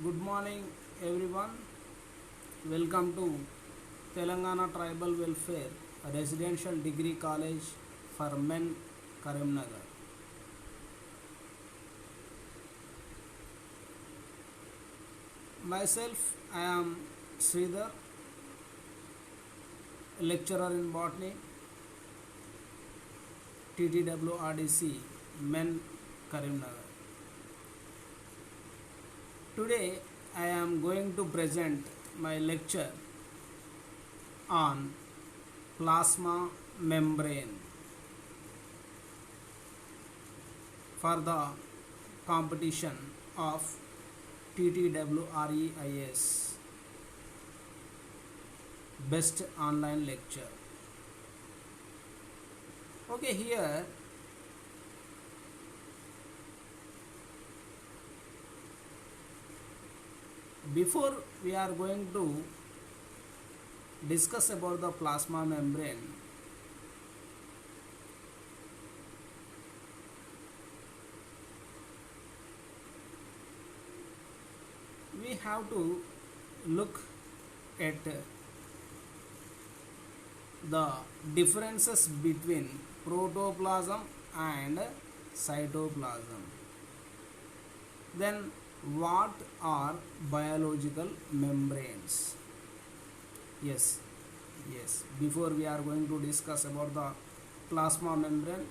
Good morning, everyone. Welcome to Telangana Tribal Welfare Residential Degree College for Men, Karimnagar. Myself, I am Sridhar, lecturer in botany, TTWRDC, Men, Karimnagar. Today, I am going to present my lecture on plasma membrane for the competition of TTWREIS Best Online Lecture. Okay, here before we are going to discuss about the plasma membrane, we have to look at the differences between protoplasm and cytoplasm. Then what are biological membranes? Yes, before we are going to discuss about the plasma membrane,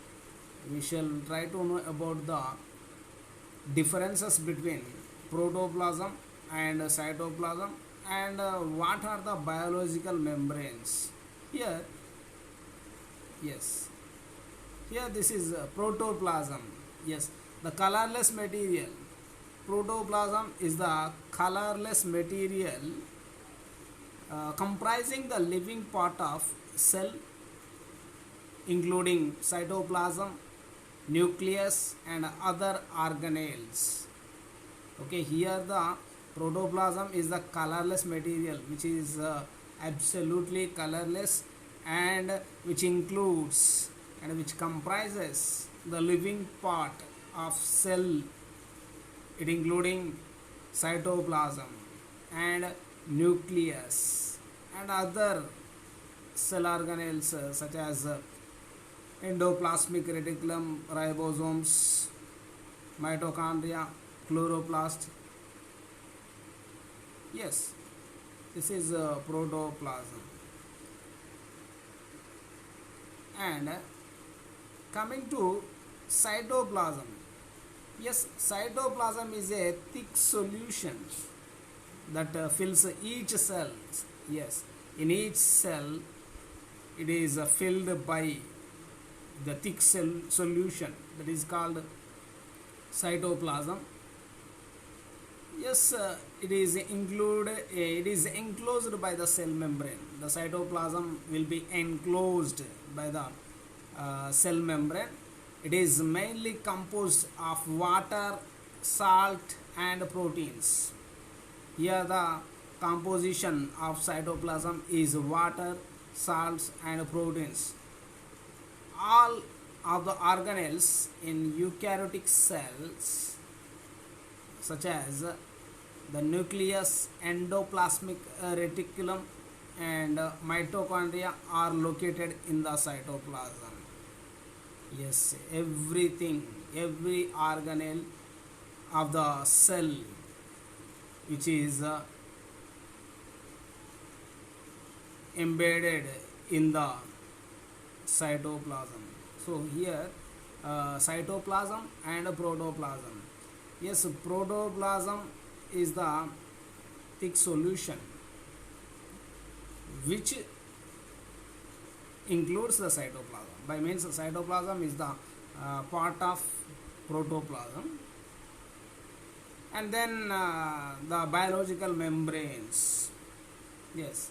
we shall try to know about the differences between protoplasm and cytoplasm, and what are the biological membranes. Here, yes, here this is protoplasm. Yes, the colorless material. Protoplasm is the colorless material comprising the living part of cell, including cytoplasm, nucleus and other organelles. Okay, here the protoplasm is the colorless material which is absolutely colorless, and which includes and which comprises the living part of cell, it including cytoplasm and nucleus and other cell organelles such as endoplasmic reticulum, ribosomes, mitochondria, chloroplast. Yes, this is protoplasm. And coming to cytoplasm. Yes, cytoplasm is a thick solution that fills each cell. Yes, in each cell it is filled by the thick cell solution that is called cytoplasm. Yes, it is enclosed by the cell membrane. The cytoplasm will be enclosed by the cell membrane. It is mainly composed of water, salt and proteins. Here the composition of cytoplasm is water, salts and proteins. All of the organelles in eukaryotic cells such as the nucleus, endoplasmic reticulum and mitochondria are located in the cytoplasm. Yes, everything, every organelle of the cell which is embedded in the cytoplasm. So here cytoplasm and protoplasm. Yes, protoplasm is the thick solution which includes the cytoplasm. By means cytoplasm is the part of protoplasm. And then the biological membranes. Yes,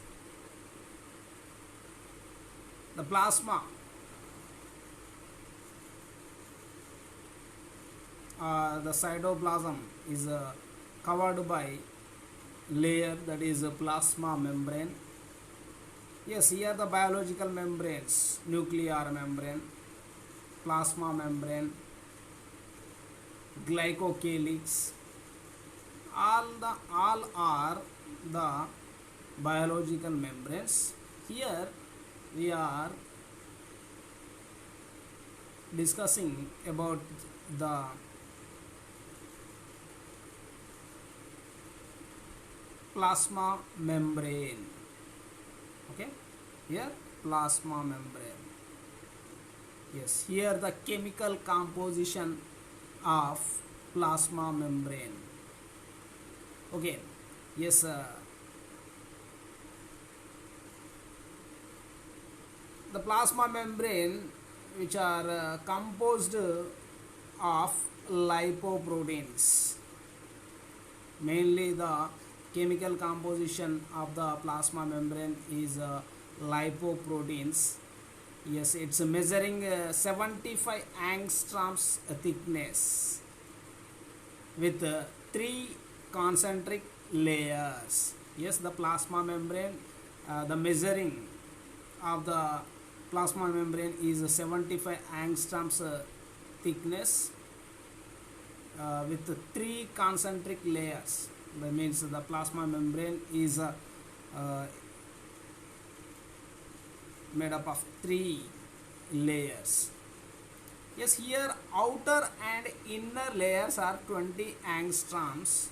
the plasma, the cytoplasm is covered by layer that is a plasma membrane. Yes, here the biological membranes: nuclear membrane, plasma membrane, glycocalyx, all are the biological membranes. Here we are discussing about the plasma membrane. Okay, here plasma membrane. Yes, here the chemical composition of plasma membrane. Okay, yes, the plasma membrane, which are composed of lipoproteins. Mainly the chemical composition of the plasma membrane is lipoproteins. Yes, it's measuring 75 angstroms thickness with three concentric layers. Yes, the plasma membrane, the measuring of the plasma membrane is 75 angstroms thickness with three concentric layers. That means the plasma membrane is made up of three layers. Yes, here outer and inner layers are 20 angstroms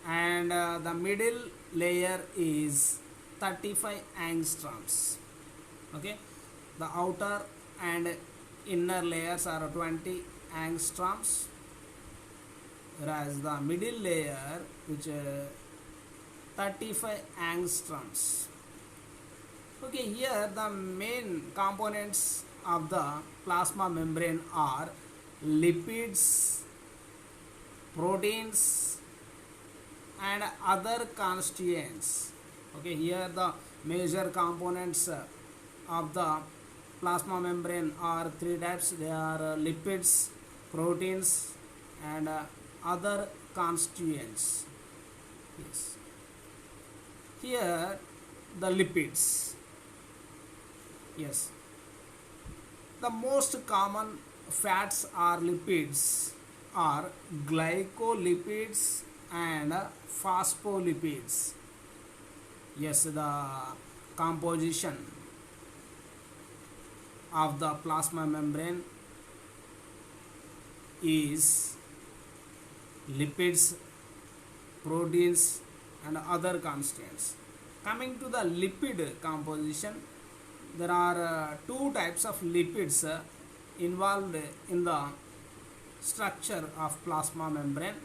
and the middle layer is 35 angstroms. Okay, the outer and inner layers are 20 angstroms, whereas the middle layer, which 35 angstroms. Okay, here the main components of the plasma membrane are lipids, proteins and other constituents. Okay, here the major components of the plasma membrane are three types. They are lipids, proteins and other constituents. Yes, here the lipids. Yes, the most common fats or lipids are glycolipids and phospholipids. Yes, the composition of the plasma membrane is lipids, proteins and other constituents. Coming to the lipid composition, there are two types of lipids involved in the structure of plasma membrane.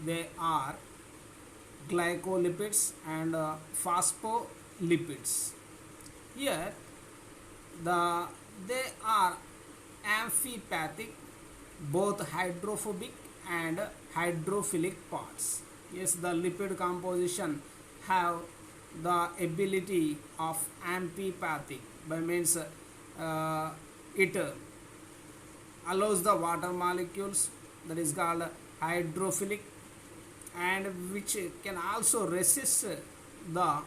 They are glycolipids and phospholipids. Here they are amphipathic, both hydrophobic and hydrophilic parts. Yes, the lipid composition have the ability of amphipathic, by means it allows the water molecules, that is called hydrophilic, and which can also resist the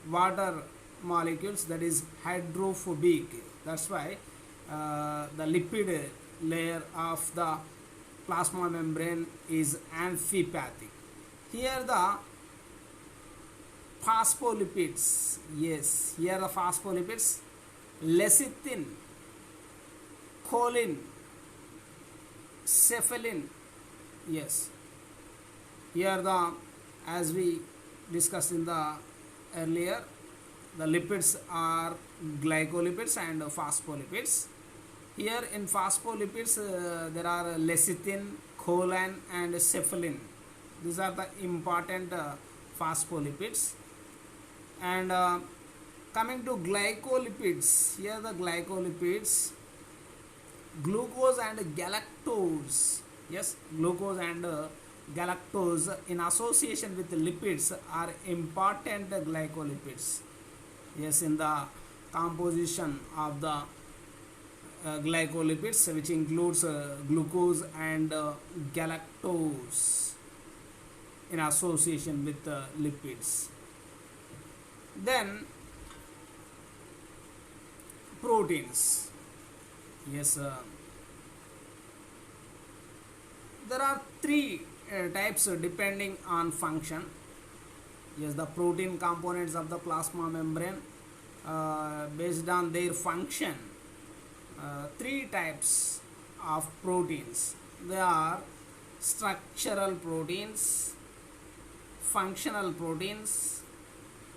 water molecules, that is hydrophobic. That's why the lipid layer of the plasma membrane is amphipathic. Here the phospholipids. Yes, here the phospholipids: lecithin, choline, cephalin. Yes, here the, as we discussed in the earlier, the lipids are glycolipids and phospholipids. Here in phospholipids there are lecithin, choline and cephalin. These are the important phospholipids. And coming to glycolipids, here the glycolipids: glucose and galactose. Yes, glucose and galactose in association with lipids are important glycolipids. Yes, in the composition of the glycolipids, which includes glucose and galactose in association with lipids. Then proteins. Yes, there are three types depending on function. Yes, the protein components of the plasma membrane based on their function. Three types of proteins. They are structural proteins, functional proteins,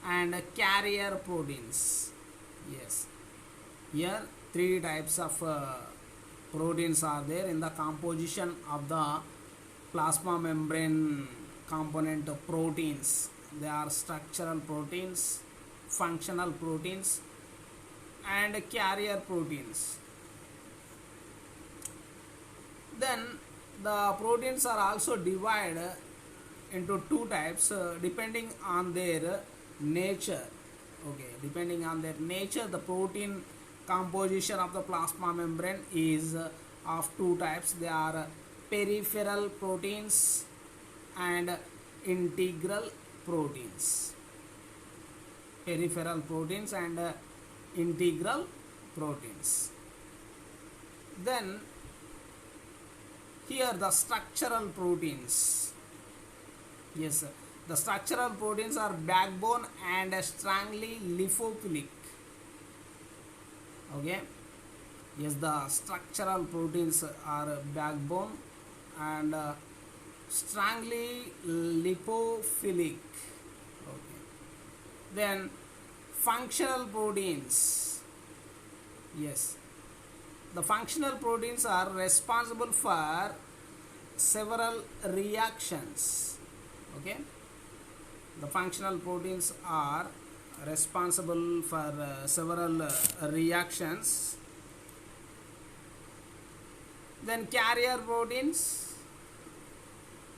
and carrier proteins. Yes, here three types of proteins are there in the composition of the plasma membrane component proteins. They are structural proteins, functional proteins, and carrier proteins. Then the proteins are also divided into two types depending on their nature. Okay, depending on their nature, the protein composition of the plasma membrane is of two types. They are peripheral proteins and integral proteins. Peripheral proteins and integral proteins. Then here the structural proteins. Yes, sir. The structural proteins are backbone and strongly lipophilic. Okay. Yes, the structural proteins are backbone and strongly lipophilic. Okay. Then functional proteins. Yes, the functional proteins are responsible for several reactions. Okay, the functional proteins are responsible for several reactions. Then carrier proteins.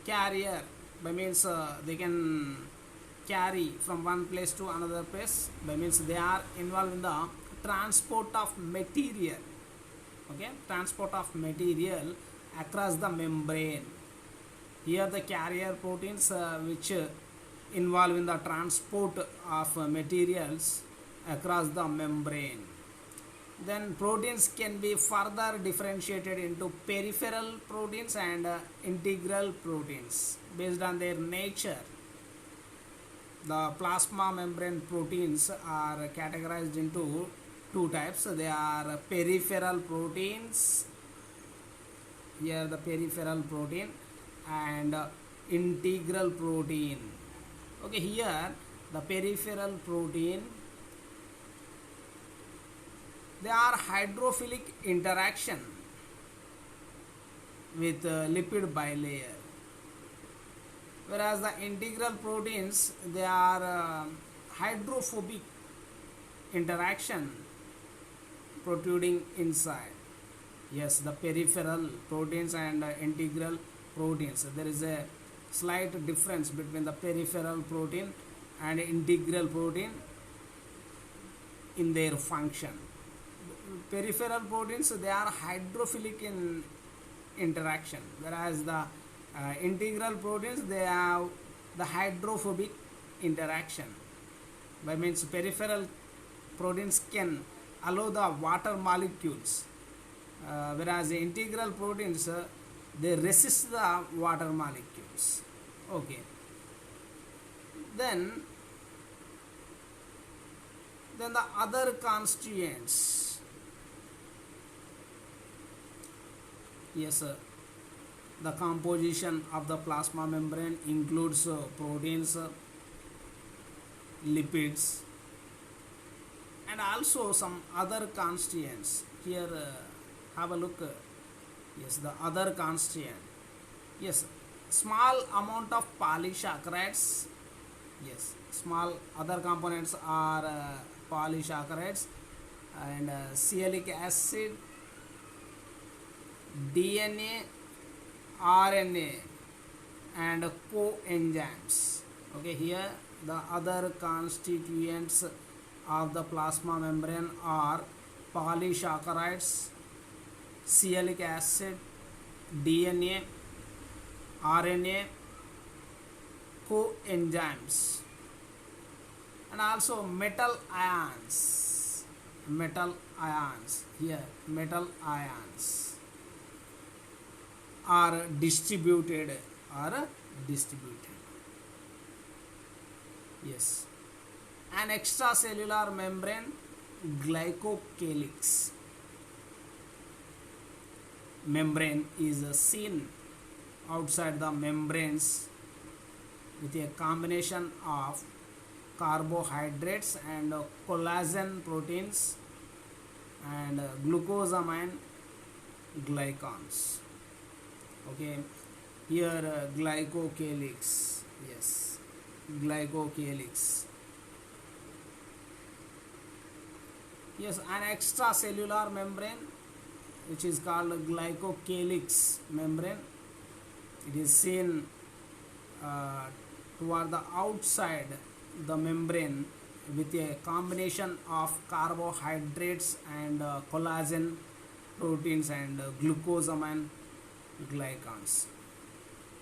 Carrier by means they can carry from one place to another place, by means they are involved in the transport of material. Okay, transport of material across the membrane. Here the carrier proteins which involve in the transport of materials across the membrane. Then proteins can be further differentiated into peripheral proteins and integral proteins based on their nature. The plasma membrane proteins are categorized into two types. They are peripheral proteins. Here the peripheral protein and integral protein. Okay, here the peripheral protein, they are hydrophilic interaction with lipid bilayer, whereas the integral proteins, they are hydrophobic interaction protruding inside. Yes, the peripheral proteins and integral proteins, there is a slight difference between the peripheral protein and integral protein in their function. Peripheral proteins, they are hydrophilic in interaction, whereas the integral proteins, they have the hydrophobic interaction. By means peripheral proteins can allow the water molecules, whereas the integral proteins they resist the water molecules. Okay, then the other constituents. Yes, the composition of the plasma membrane includes proteins, lipids, and also some other constituents. Here have a look. Yes, the other constituent. Yes, small amount of polysaccharides. Yes, small other components are polysaccharides and sialic acid, DNA, RNA, and coenzymes. Okay, here the other constituents of the plasma membrane are polysaccharides, sialic acid, DNA, RNA, coenzymes, and also metal ions. Metal ions. Here, metal ions are distributed are distributed. Yes, an extracellular membrane, glycocalyx membrane is seen outside the membranes with a combination of carbohydrates and collagen proteins and glucosamine glycans. Okay, here glycocalyx, yes, glycocalyx. Yes, an extracellular membrane which is called glycocalyx membrane. It is seen toward the outside the membrane with a combination of carbohydrates and collagen proteins and glucosamine glycans.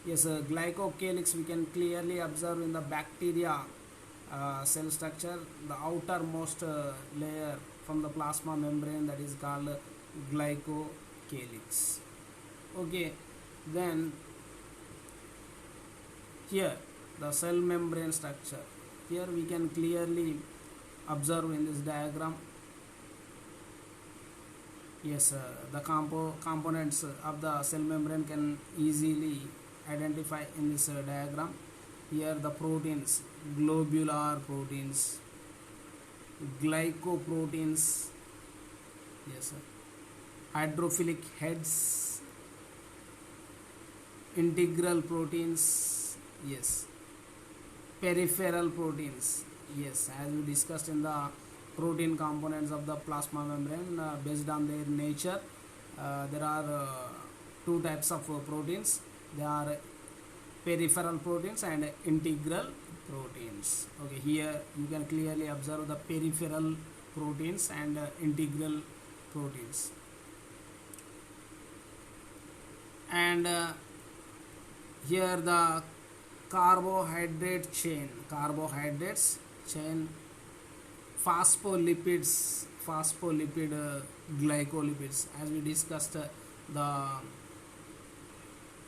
Yes, glycocalyx we can clearly observe in the bacteria cell structure, the outermost layer from the plasma membrane, that is called glycocalyx. Okay, then here the cell membrane structure. Here we can clearly observe in this diagram. Yes, the components of the cell membrane can easily identify in this diagram. Here the proteins, globular proteins, glycoproteins, yes sir, hydrophilic heads, integral proteins, yes, peripheral proteins, yes, as we discussed in the protein components of the plasma membrane, based on their nature, there are two types of proteins. They are peripheral proteins and integral proteins. Okay, here you can clearly observe the peripheral proteins and integral proteins. And here the carbohydrates chain, phospholipids, glycolipids. As we discussed, the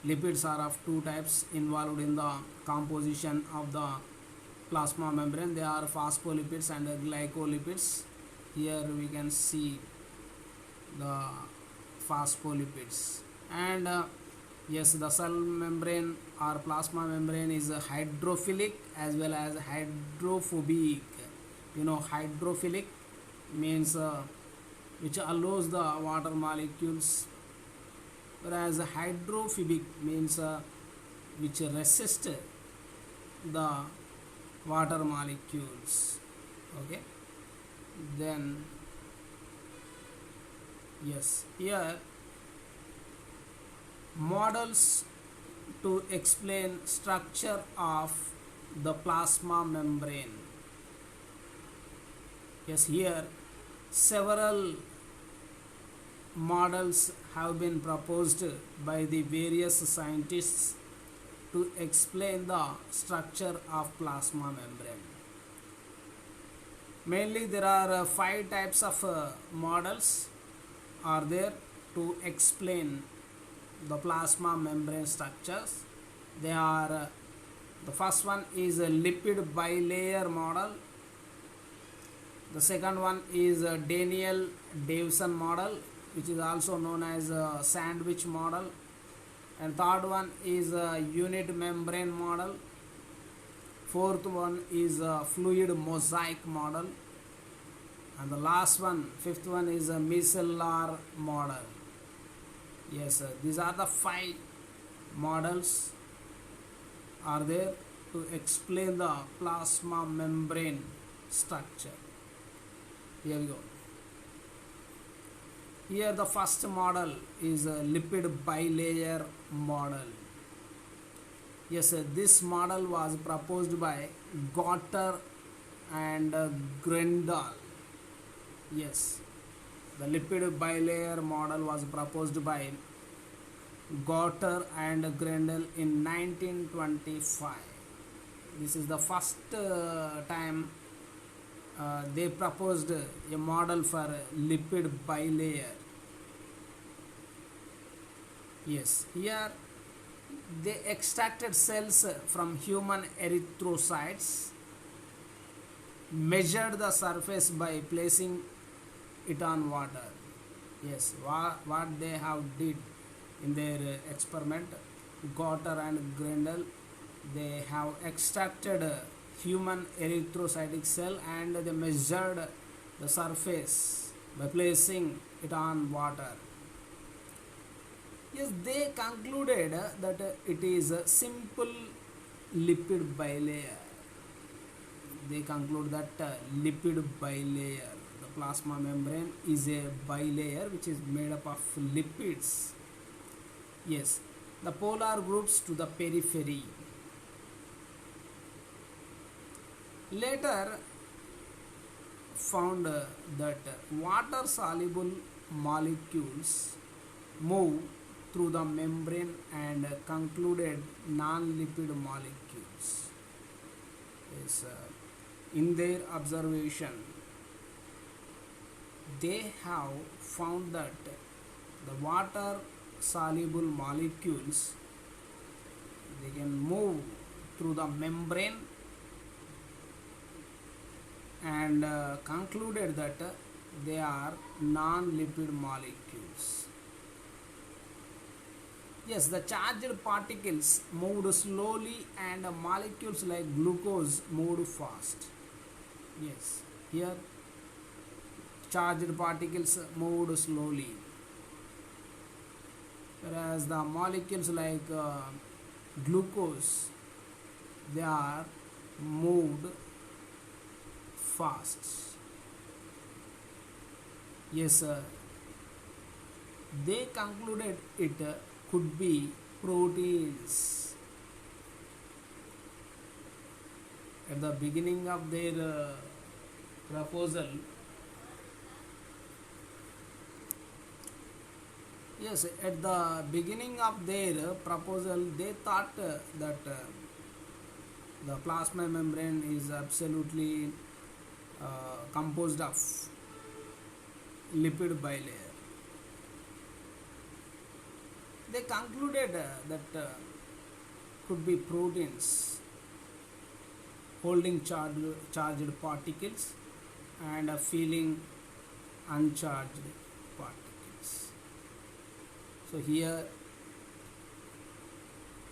lipids are of two types involved in the composition of the plasma membrane. They are phospholipids and glycolipids. Here we can see the phospholipids. And yes, the cell membrane or plasma membrane is hydrophilic as well as hydrophobic. You know, hydrophilic means which allows the water molecules, whereas hydrophobic means which resist the water molecules. Okay, then yes, here models to explain structure of the plasma membrane. Yes, here several models have been proposed by the various scientists to explain the structure of plasma membrane. Mainly there are 5 types of models are there to explain the plasma membrane structures. They are the first one is a lipid bilayer model. The second one is a Daniel-Davidson model, which is also known as a sandwich model. And third one is a unit membrane model. Fourth one is a fluid mosaic model. And the last one, fifth one, is a micellar model. Yes, these are the 5 models are there to explain the plasma membrane structure. Here we go. Here the first model is a lipid bilayer model. Yes, this model was proposed by Gotter and Grendel. Yes, the lipid bilayer model was proposed by Gotter and Grendel in 1925. This is the first time they proposed a model for lipid bilayer. Yes, here They extracted cells from human erythrocytes, measured the surface by placing it on water. Yes, what they have did in their experiment, Gotter and Grendel, they have extracted human erythrocytic cell and they measured the surface by placing it on water. Yes, they concluded that it is a simple lipid bilayer. They conclude that lipid bilayer, the plasma membrane is a bilayer which is made up of lipids. Yes, the polar groups to the periphery. Later found that water soluble molecules move through the membrane and concluded non-lipid molecules. Yes, in their observation, they have found that the water soluble molecules, they can move through the membrane and concluded that they are non-lipid molecules. Yes, the charged particles moved slowly and molecules like glucose moved fast. Yes, here charged particles moved slowly, whereas the molecules like glucose, they are moved fast. Yes, they concluded it could be proteins. At the beginning of their proposal, yes, at the beginning of their proposal, they thought that the plasma membrane is absolutely composed of lipid bilayer. They concluded that could be proteins holding charged particles and feeling uncharged particles. So here,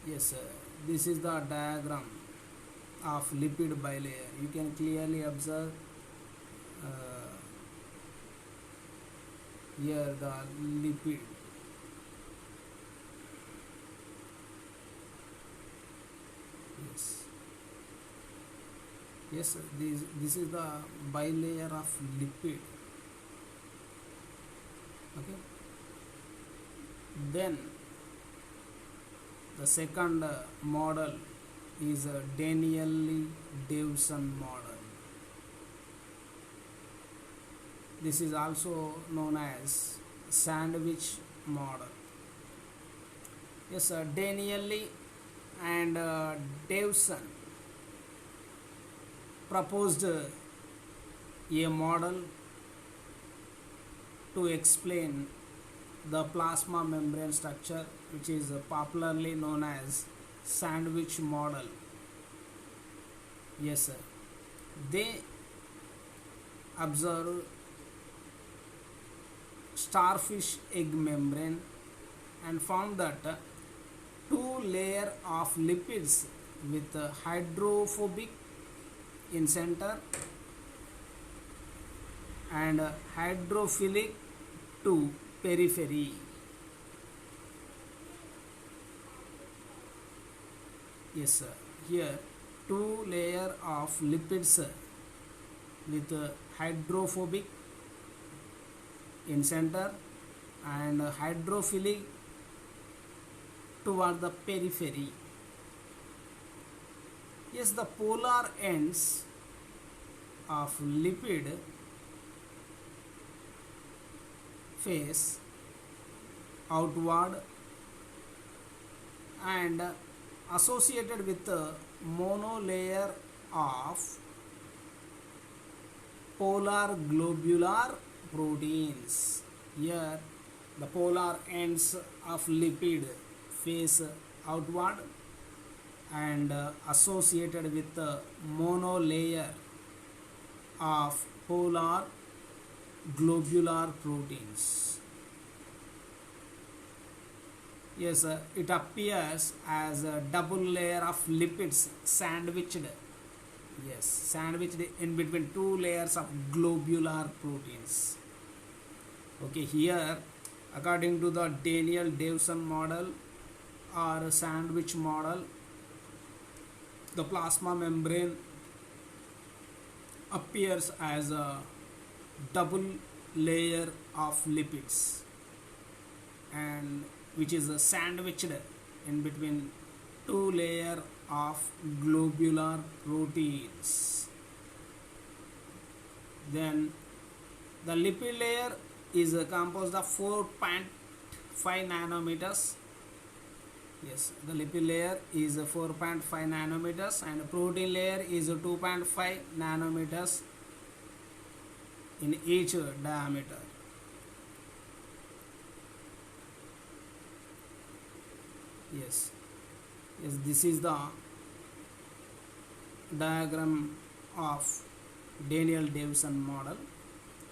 yes, this is the diagram of lipid bilayer. You can clearly observe here the lipid. Yes, yes, this is the bilayer of lipid. Okay. Then the second model is a Danieli-Davidson model. This is also known as sandwich model. Yes, Danieli and Davidson proposed a model to explain the plasma membrane structure, which is popularly known as sandwich model. Yes, sir. They observed starfish egg membrane and found that two layer of lipids with hydrophobic in center and hydrophilic to periphery. Yes, sir. Here two layer of lipids with hydrophobic in center and hydrophilic toward the periphery. Yes, the polar ends of lipid face outward and associated with the monolayer of polar globular proteins. Here the polar ends of lipid face outward and associated with the monolayer of polar globular proteins. Yes, it appears as a double layer of lipids sandwiched, yes, sandwiched in between two layers of globular proteins. Okay, here according to the Daniel-Davidson model or sandwich model, the plasma membrane appears as a double layer of lipids and which is sandwiched in between two layers of globular proteins. Then the lipid layer is composed of 4.5 nanometers. Yes, the lipid layer is 4.5 nanometers and protein layer is 2.5 nanometers in each diameter. Yes, yes, this is the diagram of Daniel-Davidson model.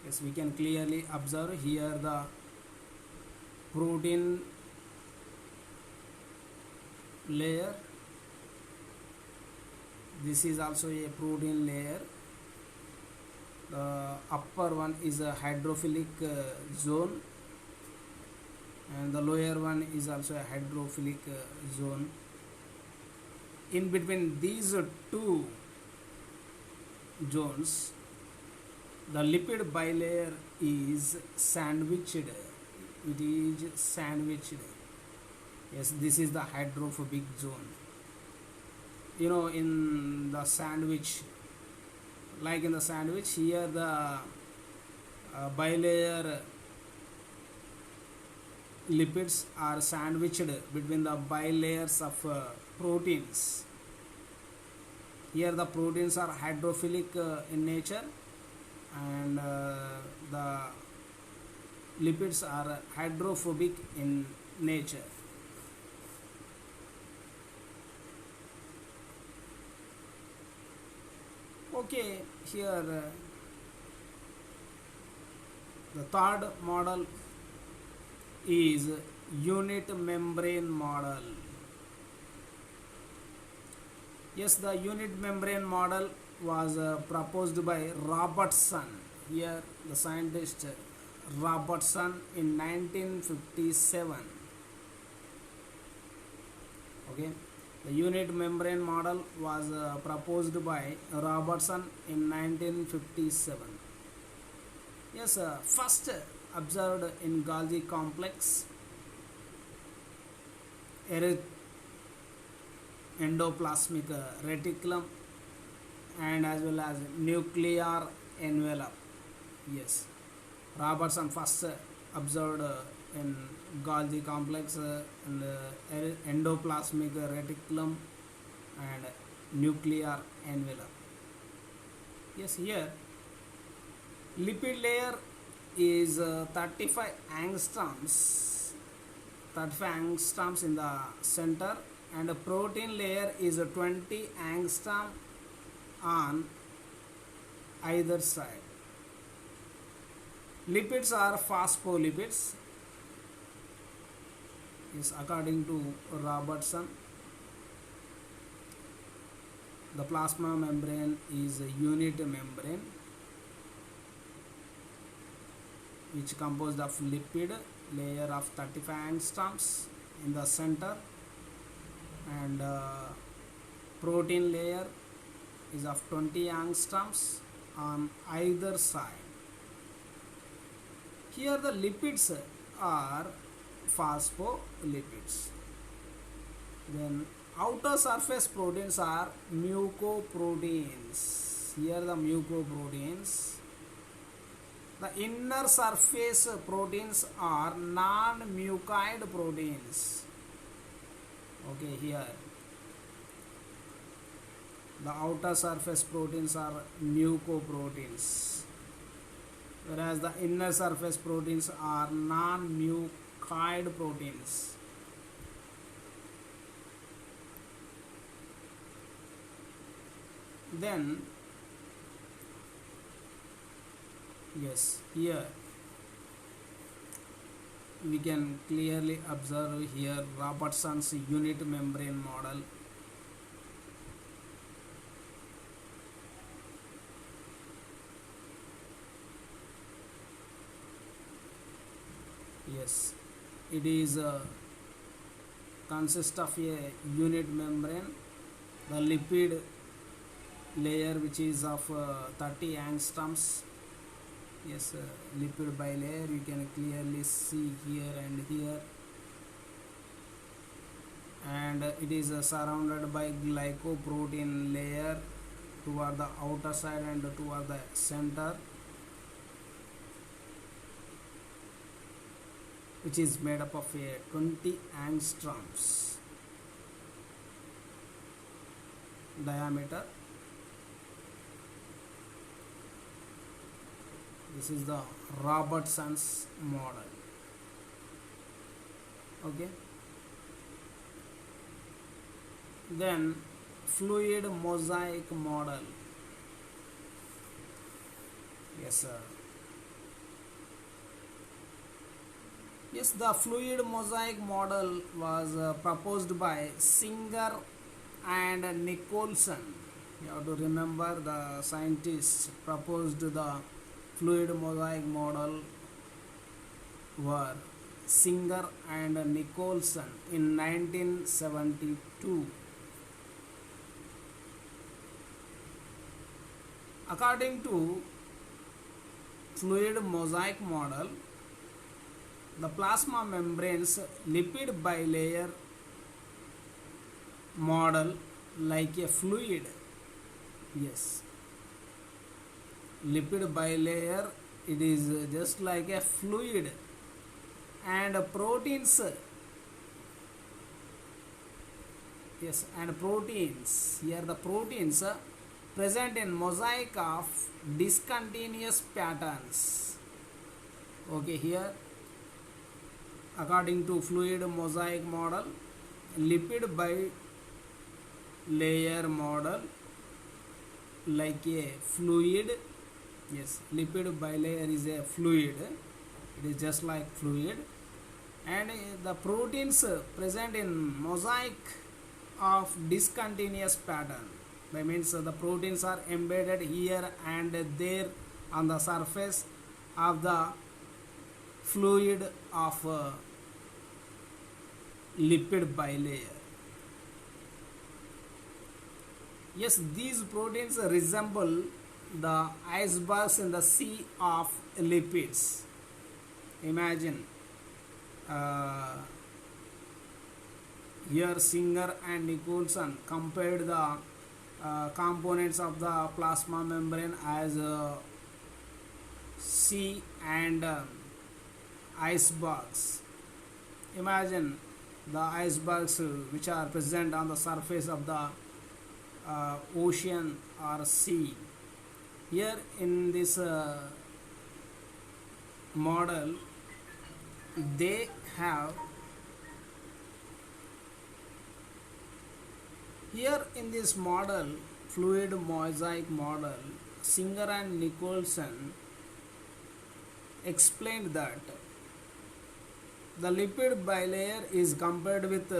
Yes, we can clearly observe here the protein layer. This is also a protein layer. The upper one is a hydrophilic zone and the lower one is also a hydrophilic zone. In between these two zones, the lipid bilayer is sandwiched. It is sandwiched. Yes, this is the hydrophobic zone. You know, in the sandwich, like in the sandwich, here the bilayer lipids are sandwiched between the bilayers of proteins. Here the proteins are hydrophilic in nature and the lipids are hydrophobic in nature. Okay, here the third model is unit membrane model. Yes, the unit membrane model was proposed by Robertson. Here the scientist Robertson in 1957. Okay, the unit membrane model was proposed by Robertson in 1957. Yes, first observed in Golgi complex, endoplasmic reticulum and as well as nuclear envelope. Yes, Robertson first observed in Golgi complex and endoplasmic reticulum and nuclear envelope. Yes, here lipid layer is 35 angstroms in the center and the protein layer is 20 angstrom on either side. Lipids are phospholipids. Yes, according to Robertson, the plasma membrane is a unit membrane which composed of lipid layer of 35 angstroms in the center and protein layer is of 20 angstroms on either side. Here the lipids are phospholipids. Then outer surface proteins are mucoproteins. Here the mucoproteins. The inner surface proteins are non-mucoid proteins. Okay, here the outer surface proteins are mucoproteins, whereas the inner surface proteins are non-mucoid proteins. Then yes, here we can clearly observe here Robertson's unit membrane model. Yes, it is consists of a unit membrane, the lipid layer which is of 30 angstroms. Yes, lipid bilayer you can clearly see here and here, and it is surrounded by glycoprotein layer toward the outer side and toward the center, which is made up of a 20 angstroms diameter. This is the Robertson's model. Okay. Then fluid mosaic model. Yes, sir. Yes, the fluid mosaic model was proposed by Singer and Nicholson. You have to remember the scientists proposed the fluid mosaic model were Singer and Nicholson in 1972. According to fluid mosaic model, the plasma membrane's lipid bilayer model like a fluid. Yes, lipid bilayer, it is just like a fluid, and proteins, yes, and proteins, here the proteins present in mosaic of discontinuous patterns. Okay, here according to fluid mosaic model, lipid bilayer model like a fluid. Yes, lipid bilayer is a fluid, it is just like fluid, and the proteins present in mosaic of discontinuous pattern. That means the proteins are embedded here and there on the surface of the fluid of lipid bilayer. Yes, these proteins resemble the icebergs in the sea of lipids. Imagine here Singer and Nicholson compared the components of the plasma membrane as sea and icebergs. Imagine the icebergs which are present on the surface of the ocean or sea. Here in this model, they have here in this model, fluid mosaic model, Singer and Nicholson explained that the lipid bilayer is compared with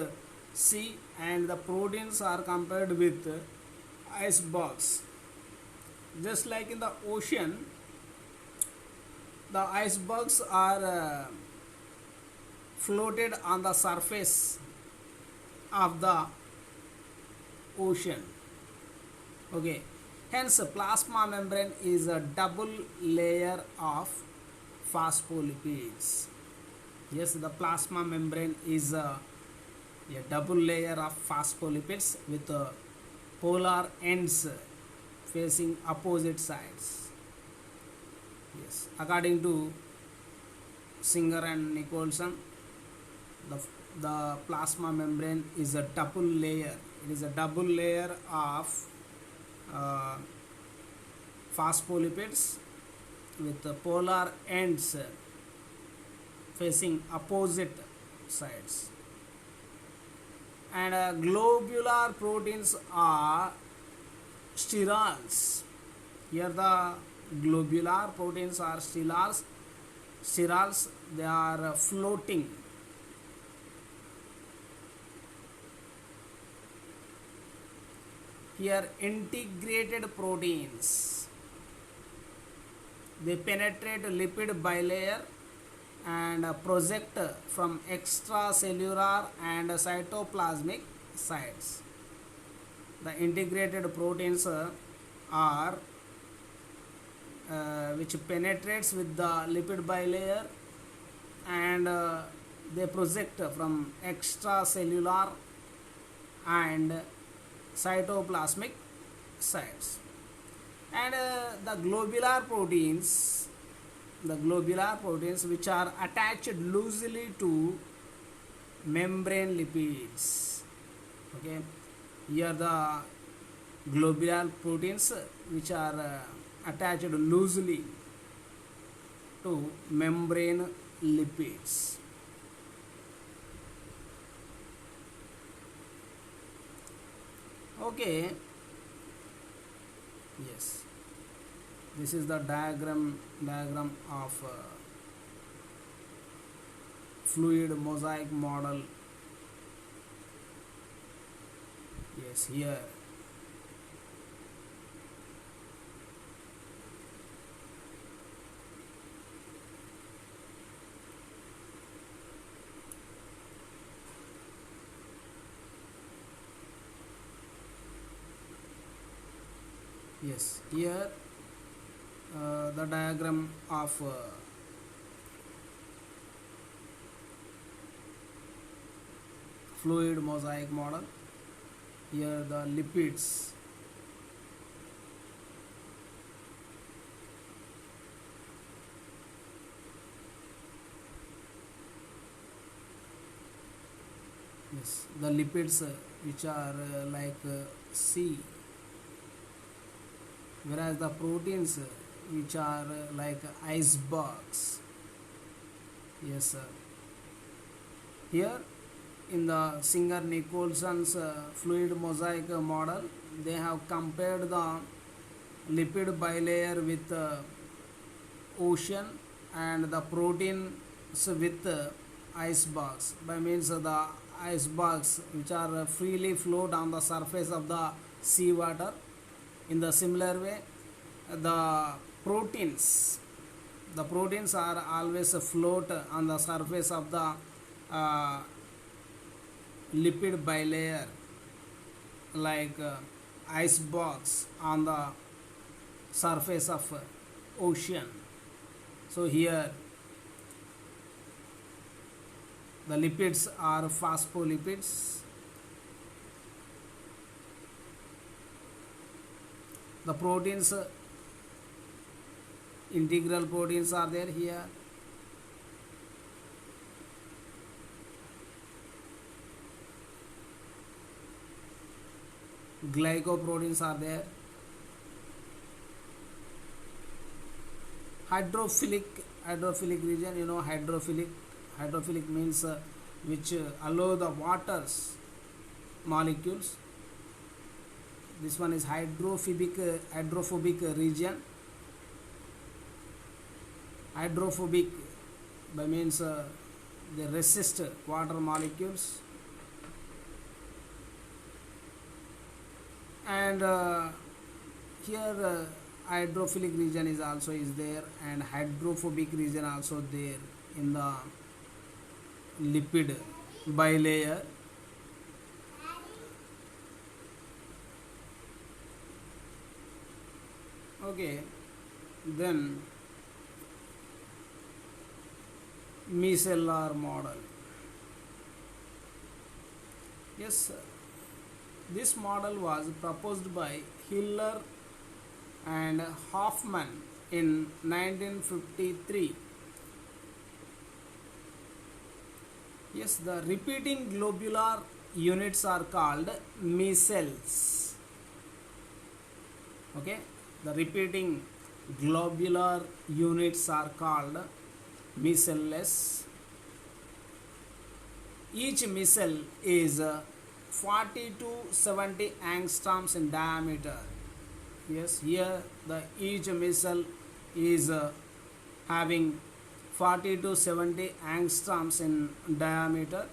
sea and the proteins are compared with icebergs. Just like in the ocean, the icebergs are floated on the surface of the ocean. Okay, hence plasma membrane is a double layer of phospholipids. Yes, the plasma membrane is a double layer of phospholipids with polar ends facing opposite sides. Yes, according to Singer and Nicholson, the plasma membrane is a double layer. It is a double layer of phospholipids with the polar ends facing opposite sides, and globular proteins are sterols. Here the globular proteins are sterols. Sterols, they are floating. Here integrated proteins, they penetrate lipid bilayer and project from extracellular and cytoplasmic sites. The integrated proteins are which penetrates with the lipid bilayer and they project from extracellular and cytoplasmic sites. And the globular proteins which are attached loosely to membrane lipids. Okay, here the globular proteins which are attached loosely to membrane lipids. Okay, yes, this is the diagram of fluid mosaic model. Yes, here yes, here the diagram of fluid mosaic model. Here the lipids, yes, the lipids which are like C, whereas the proteins which are like icebergs. Yes, sir. Here in the Singer-Nicholson's fluid mosaic model, they have compared the lipid bilayer with ocean and the proteins with icebergs. By means the icebergs which are freely float on the surface of the seawater. In the similar way, the proteins are always float on the surface of the lipid bilayer like icebergs on the surface of ocean. So here the lipids are phospholipids. The proteins, integral proteins are there here. Glycoproteins are there. Hydrophilic region, you know, hydrophilic means which allow the water's molecules. This one is hydrophobic region. Hydrophobic by means they resist water molecules. And here hydrophilic region is also there, and hydrophobic region also there in the lipid bilayer. Okay, then micellar model. Yes, this model was proposed by Hiller and Hoffman in 1953. Yes, the repeating globular units are called micelles. Okay, the repeating globular units are called micelles. Each micelle is 40 to 70 angstroms in diameter. Yes, here the each missile is having 40 to 70 angstroms in diameter,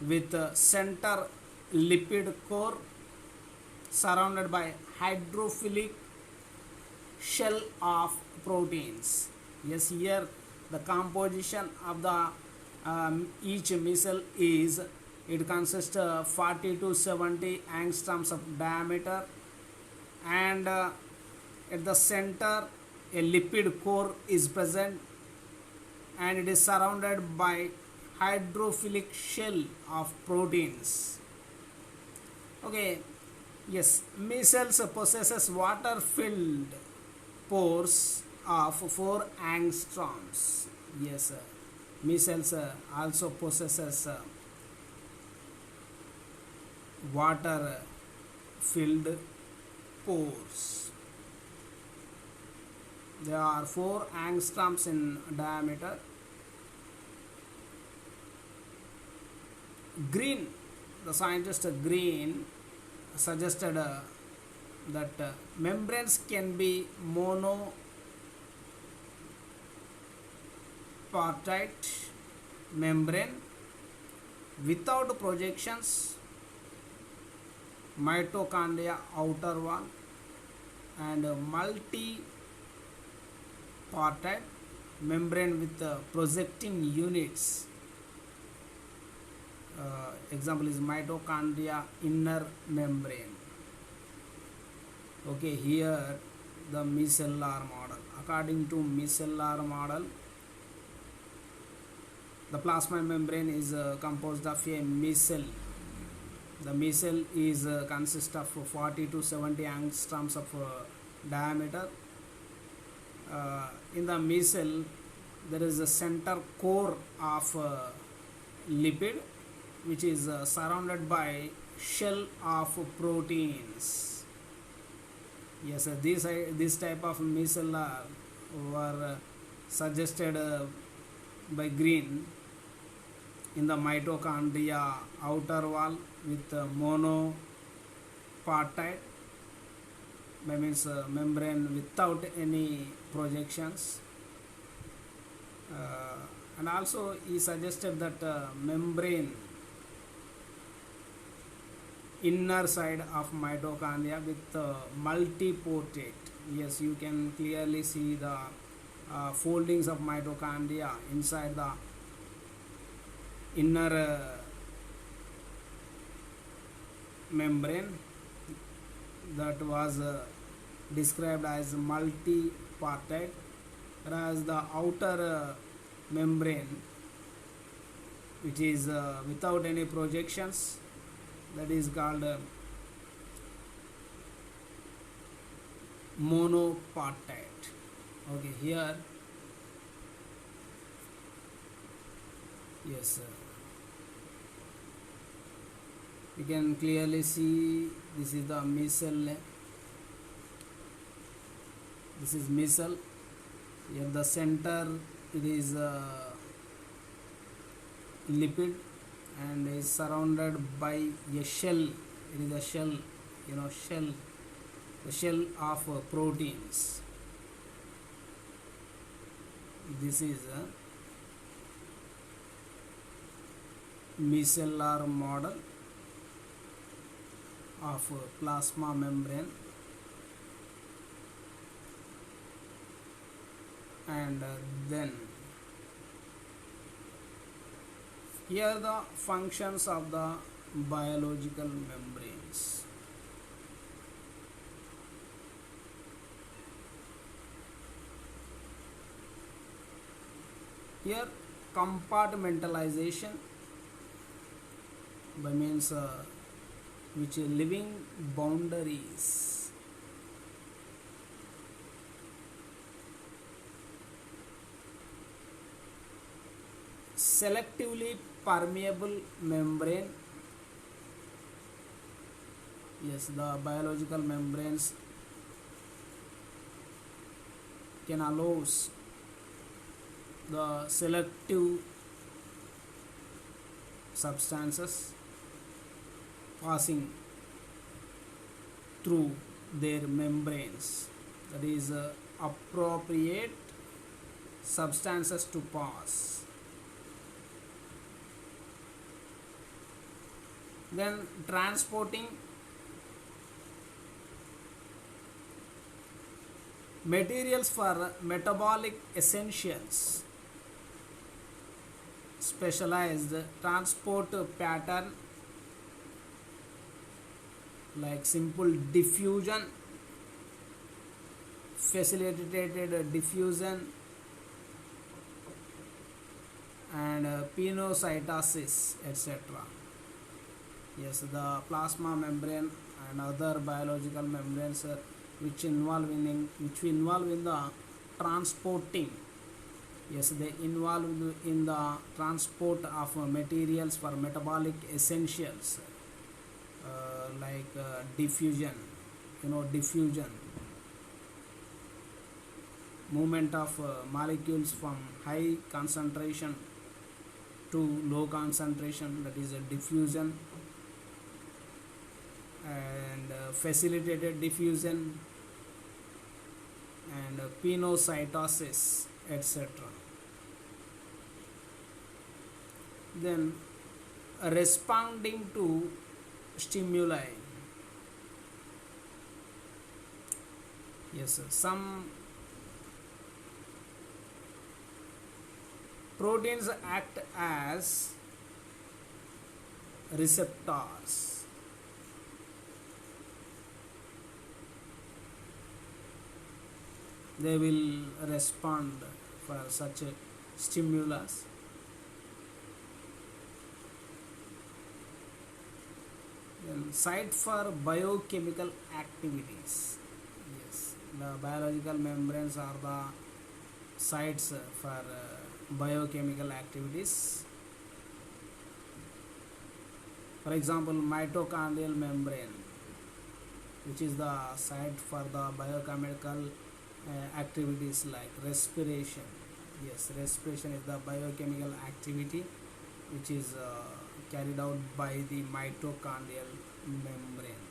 with a center lipid core surrounded by hydrophilic shell of proteins. Yes, here the composition of the each missile is, it consists 40 to 70 angstroms of diameter, and at the center a lipid core is present, and it is surrounded by hydrophilic shell of proteins. Okay, yes, missiles possesses water filled pores of 4 angstroms. Yes, missiles also possesses water filled pores. There are 4 angstroms in diameter. Green, the scientist Green suggested that membranes can be monopartite membrane without projections, mitochondria outer wall, and multipartite membrane with projecting units. Example is mitochondria inner membrane. Okay, here the micellar model. According to micellar model, the plasma membrane is composed of a micelle. The micelle is consists of 40 to 70 angstroms of diameter. In the micelle, there is a center core of lipid, which is surrounded by shell of proteins. Yes, this type of micellar were suggested by Green in the mitochondria outer wall with monopartite, means membrane without any projections, and also he suggested that membrane inner side of mitochondria with multiportate. Yes, you can clearly see the foldings of mitochondria inside the inner membrane, that was described as multipartite, whereas the outer membrane, which is without any projections, that is called monopartite. Okay, here, yes, you can clearly see this is the micelle. This is micelle. At the center it is lipid and is surrounded by a shell. It is a shell, shell, the shell of proteins. This is a micellar model of plasma membrane, and then here are the functions of the biological membranes. Here, compartmentalization by means which living boundaries. Selectively permeable membrane. Yes, the biological membranes can allow the selective substances passing through their membranes, that is appropriate substances to pass. Then transporting materials for metabolic essentials, specialized transport pattern like simple diffusion, facilitated diffusion, and pinocytosis, etc. Yes, the plasma membrane and other biological membranes which involve in the transporting. Yes, they involve in the transport of materials for metabolic essentials, like diffusion. Diffusion, movement of molecules from high concentration to low concentration, that is a diffusion, and facilitated diffusion, and pinocytosis, etc. Then responding to stimuli. Yes, sir. Some proteins act as receptors. They will respond for such a stimulus. Then site for biochemical activities. Yes, the biological membranes are the sites for biochemical activities. For example, mitochondrial membrane, which is the site for the biochemical activities like respiration. Yes, respiration is the biochemical activity which is carried out by the mitochondrial membrane.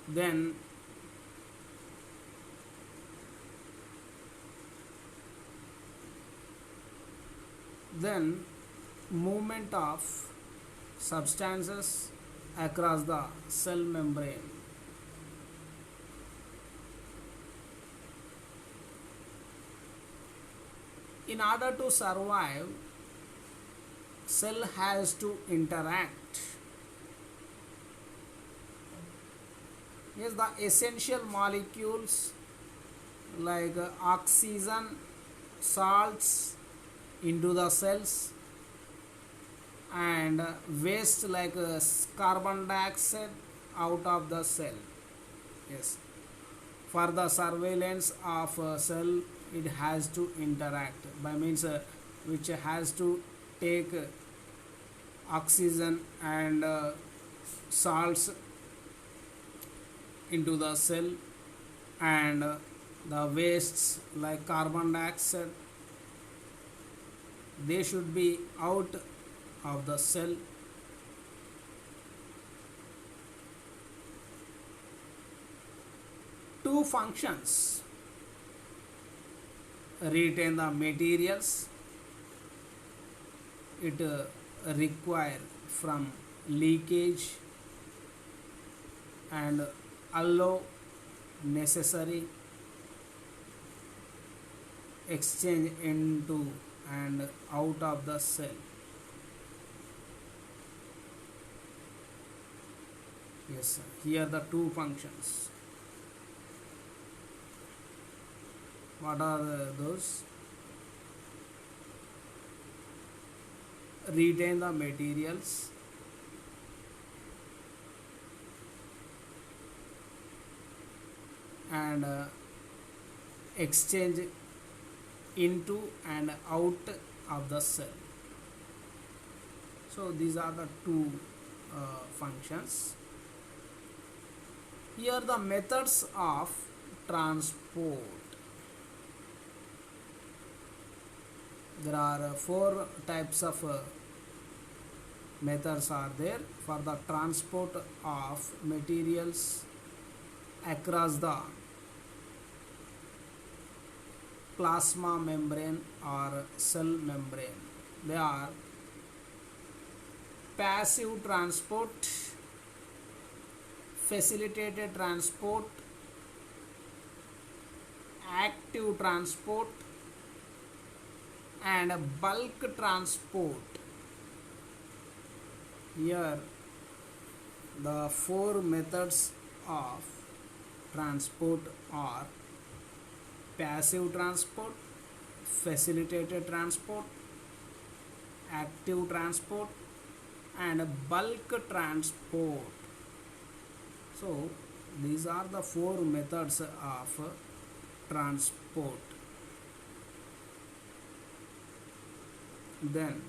Then movement of substances across the cell membrane. In order to survive, cell has to interact. Yes, the essential molecules like oxygen, salts into the cells, and waste like carbon dioxide out of the cell. Yes, for the surveillance of a cell, it has to interact by means which has to take oxygen and salts into the cell, and the wastes like carbon dioxide, they should be out of the cell. Two functions: retain the materials it require from leakage, and allow necessary exchange into and out of the cell. Yes, sir. Here the two functions. What are those? Retain the materials, and exchange into and out of the cell. So these are the two functions. Here the methods of transport. There are four types of methods are there for the transport of materials across the plasma membrane or cell membrane. They are passive transport, facilitated transport, active transport, and bulk transport. Here the four methods of transport are passive transport, facilitated transport, active transport, and bulk transport. So these are the four methods of transport. Then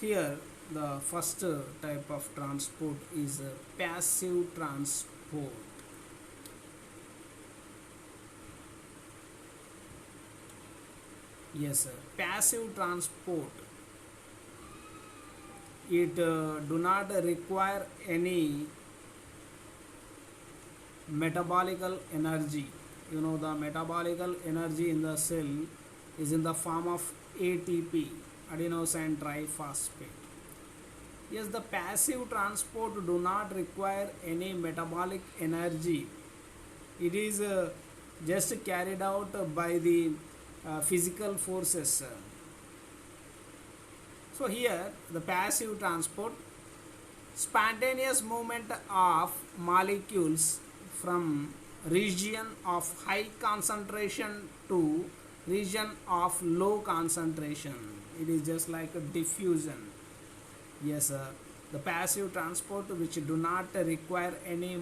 here the first type of transport is passive transport. Yes sir, passive transport, it do not require any metabolical energy. You know, the metabolical energy in the cell is in the form of ATP, adenosine triphosphate. Yes, the passive transport do not require any metabolic energy. It is just carried out by the physical forces. So here the passive transport, spontaneous movement of molecules from region of high concentration to region of low concentration. It is just like a diffusion. Yes, the passive transport which do not require any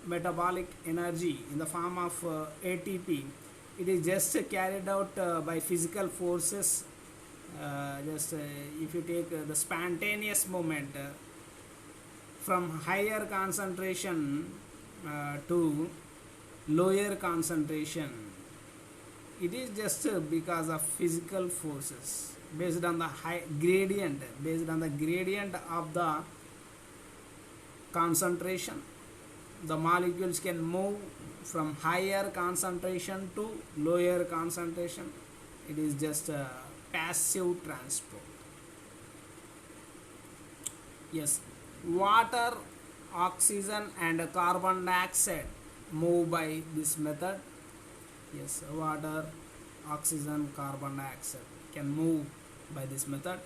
metabolic energy in the form of ATP. It is just carried out by physical forces. If you take the spontaneous movement from higher concentration to lower concentration, it is just because of physical forces based on the gradient of the concentration. The molecules can move from higher concentration to lower concentration. It is just a passive transport. Yes, water, oxygen, and carbon dioxide move by this method. Yes, water, oxygen, carbon dioxide can move by this method.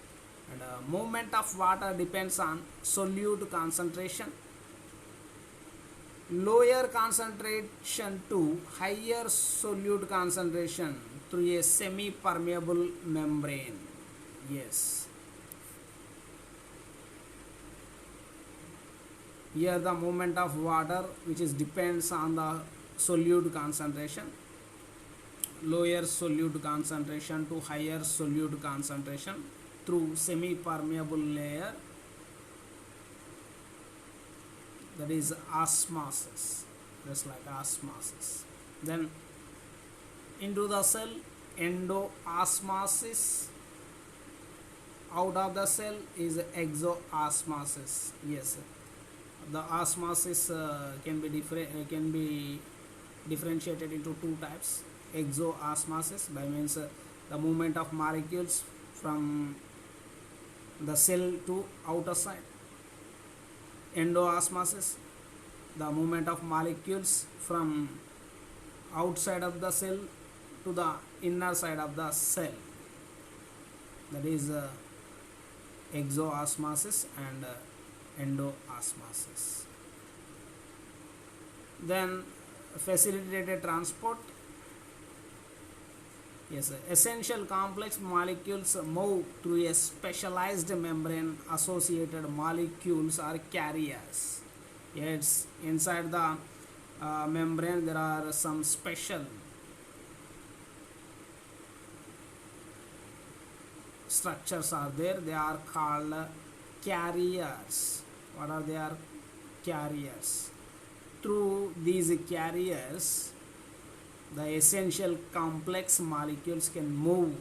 And movement of water depends on solute concentration. Lower concentration to higher solute concentration through a semi-permeable membrane. Yes. Here the movement of water which is depends on the solute concentration. Lower solute concentration to higher solute concentration through semi-permeable layer, that is osmosis, just like osmosis. Then into the cell, endoosmosis. Out of the cell is exoosmosis. Yes, the osmosis can be differentiated into two types. Exoosmosis by means the movement of molecules from the cell to outer side. Endoosmosis, the movement of molecules from outside of the cell to the inner side of the cell, that is exoosmosis and endoosmosis. Then facilitated transport. Yes, essential complex molecules move through a specialized membrane. Associated molecules are carriers. Yes, inside the membrane there are some special structures are there. They are called carriers. What are they? Are carriers. Through these carriers, the essential complex molecules can move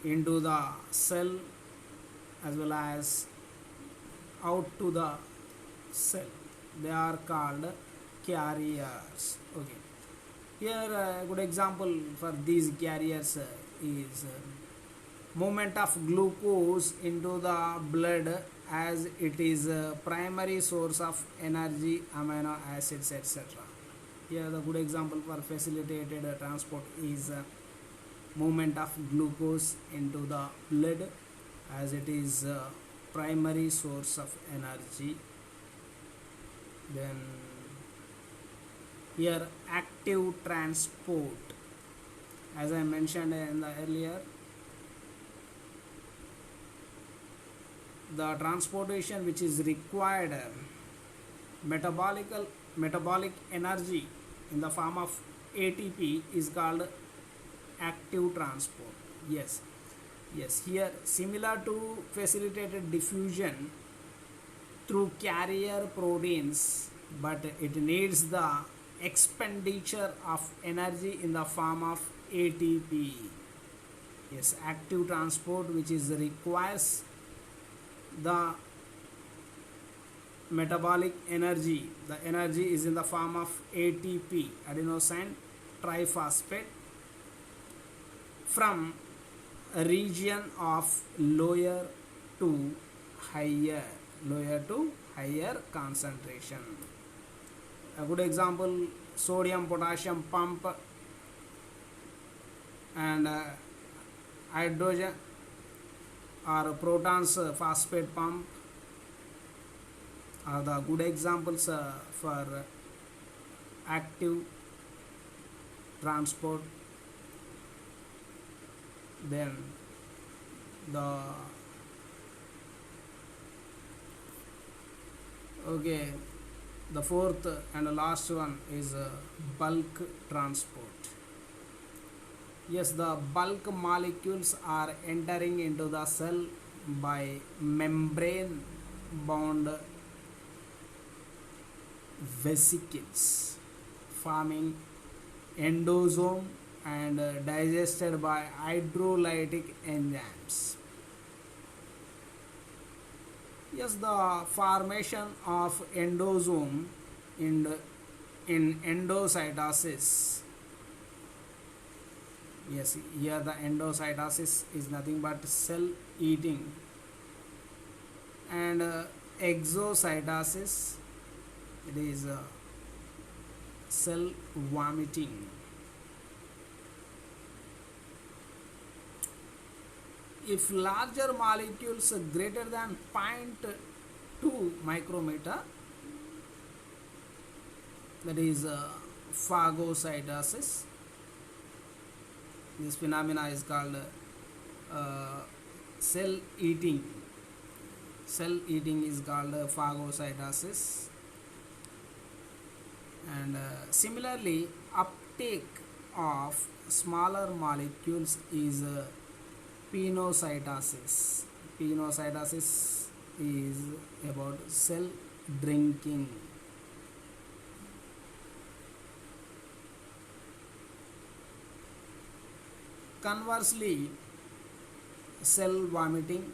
into the cell as well as out to the cell. They are called carriers. Okay. Here a good example for these carriers is movement of glucose into the blood, as it is a primary source of energy, amino acids, etc. Here the good example for facilitated transport is movement of glucose into the blood, as it is a primary source of energy. Then here active transport, as I mentioned in the earlier, the transportation which is required metabolic energy in the form of ATP is called active transport. Yes, here similar to facilitated diffusion through carrier proteins, but it needs the expenditure of energy in the form of ATP. Yes, active transport which is requires the metabolic energy. The energy is in the form of ATP, adenosine triphosphate, from a region of lower to higher concentration. A good example, sodium potassium pump and hydrogen or protons phosphate pump are the good examples for active transport. Then the fourth and last one is bulk transport. Yes, the bulk molecules are entering into the cell by membrane bound vesicles, forming endosome and digested by hydrolytic enzymes. Yes, the formation of endosome in endocytosis. Yes, here the endocytosis is nothing but cell eating, and exocytosis, it is cell vomiting. If larger molecules greater than 0.2 micrometer, that is phagocytosis. This phenomena is called cell eating. Cell eating is called phagocytosis. And similarly, uptake of smaller molecules is penocytosis. Penocytosis is about cell drinking. Conversely, cell vomiting,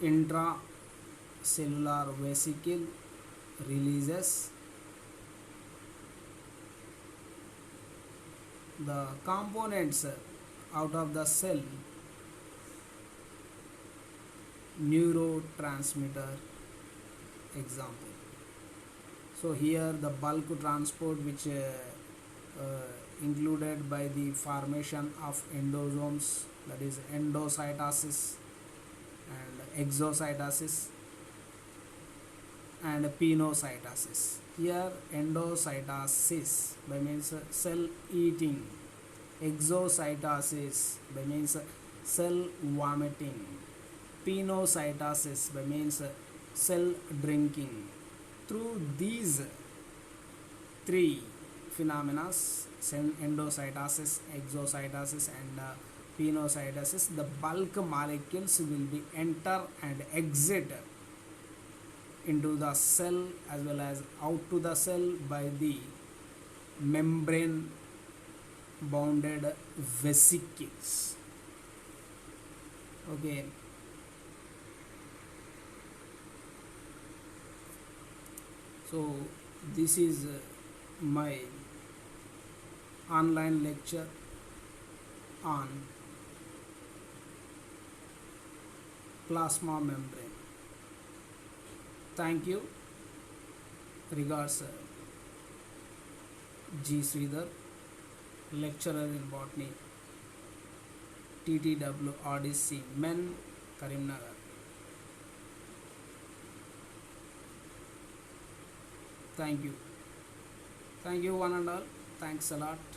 intracellular vesicle releases the components out of the cell neurotransmitter example. So here the bulk transport which included by the formation of endosomes, that is endocytosis and exocytosis and penocytosis. Here endocytosis by means cell eating, exocytosis by means cell vomiting, penocytosis by means cell drinking. Through these three phenomena, endocytosis, exocytosis and penocytosis, the bulk molecules will be enter and exit into the cell as well as out to the cell by the membrane bounded vesicles. Okay, so this is my online lecture on plasma membrane. Thank you. Regards, G. Sridhar, lecturer in botany, TTW RDC Men, Karimnagar. Thank you. Thank you one and all. Thanks a lot.